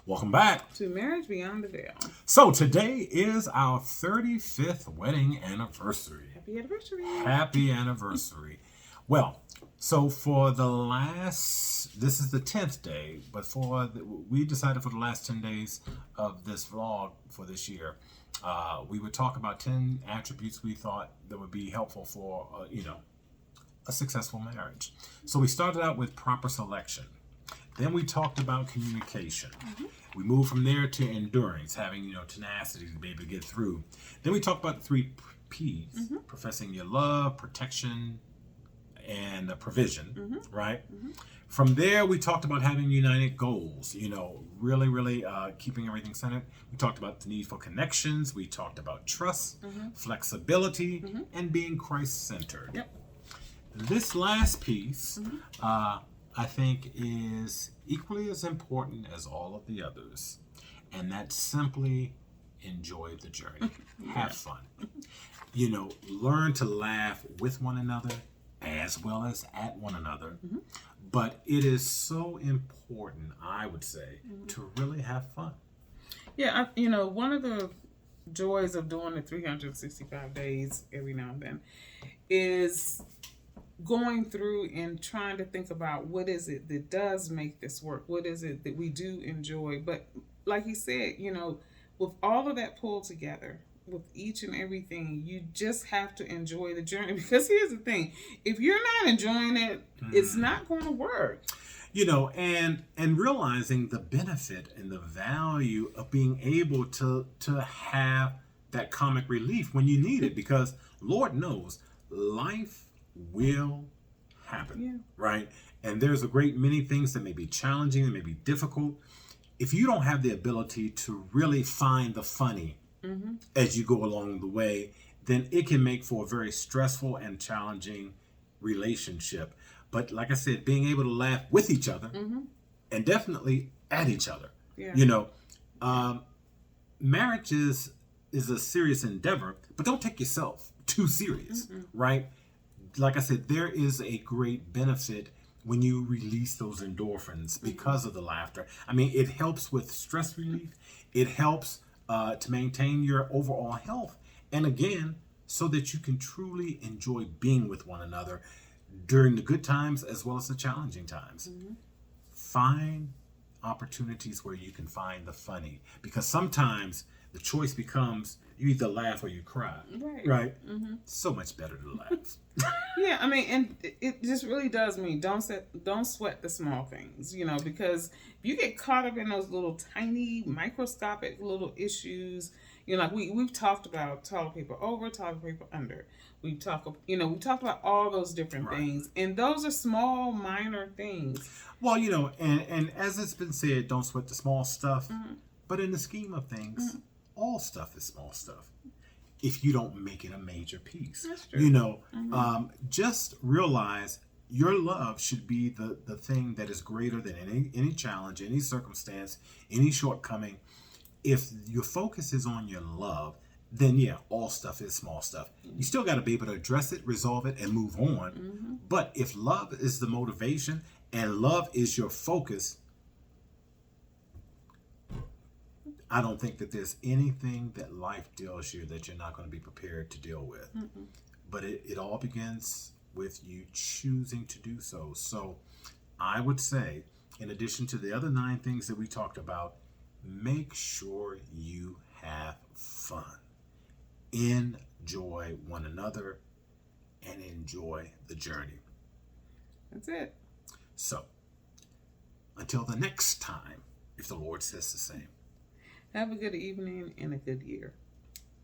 Welcome back to Marriage Beyond the Veil. So today is our 35th wedding anniversary. Happy anniversary. Happy anniversary. Well, so for the last, this is the 10th day, but we decided for the last 10 days of this vlog for this year, we would talk about 10 attributes we thought that would be helpful for, a successful marriage. So we started out with proper selection. Then we talked about communication. Mm-hmm. We moved from there to endurance, having, tenacity to be able to get through. Then we talked about the 3 P's, mm-hmm. professing your love, protection, and provision, mm-hmm. right? Mm-hmm. From there, we talked about having united goals, really keeping everything centered. We talked about the need for connections. We talked about trust, mm-hmm. flexibility, mm-hmm. and being Christ-centered. Yep. This last piece, mm-hmm. I think is equally as important as all of the others. And that's simply enjoy the journey. Yeah. Have fun. Learn to laugh with one another as well as at one another. Mm-hmm. But it is so important, I would say, mm-hmm. to really have fun. Yeah, one of the joys of doing the 365 days every now and then is going through and trying to think about what is it that does make this work? What is it that we do enjoy? But like you said, with all of that pulled together, with each and everything, you just have to enjoy the journey. Because here's the thing, if you're not enjoying it, it's not going to work. And realizing the benefit and the value of being able to have that comic relief when you need it. Because Lord knows, life will happen, yeah. right? And there's a great many things that may be challenging and may be difficult. If you don't have the ability to really find the funny mm-hmm. as you go along the way, then it can make for a very stressful and challenging relationship. But like I said, being able to laugh with each other mm-hmm. and definitely at each other. Yeah. Marriage is a serious endeavor, but don't take yourself too serious, mm-mm. right? Like I said, there is a great benefit when you release those endorphins because mm-hmm. of the laughter. I mean, it helps with stress relief. It helps to maintain your overall health. And again, so that you can truly enjoy being with one another during the good times as well as the challenging times. Mm-hmm. Find opportunities where you can find the funny. Because sometimes the choice becomes you either laugh or you cry. Right? Mm-hmm. So much better to laugh. Yeah, I mean, and it just really does mean don't sweat the small things, because if you get caught up in those little tiny microscopic little issues, like we've talked about toilet paper over, toilet paper under. We talked about all those different right. things, and those are small, minor things. Well, and as it's been said, don't sweat the small stuff. Mm-hmm. But in the scheme of things, mm-hmm. all stuff is small stuff. If you don't make it a major piece, that's true. Mm-hmm. Just realize your love should be the thing that is greater than any challenge, any circumstance, any shortcoming. If your focus is on your love, then yeah, all stuff is small stuff. Mm-hmm. You still got to be able to address it, resolve it, and move on. Mm-hmm. But if love is the motivation and love is your focus, I don't think that there's anything that life deals you that you're not going to be prepared to deal with. Mm-mm. But it all begins with you choosing to do so. So I would say, in addition to the other 9 things that we talked about, make sure you have fun. Enjoy one another and enjoy the journey. That's it. So, until the next time, if the Lord says the same. Have a good evening and a good year.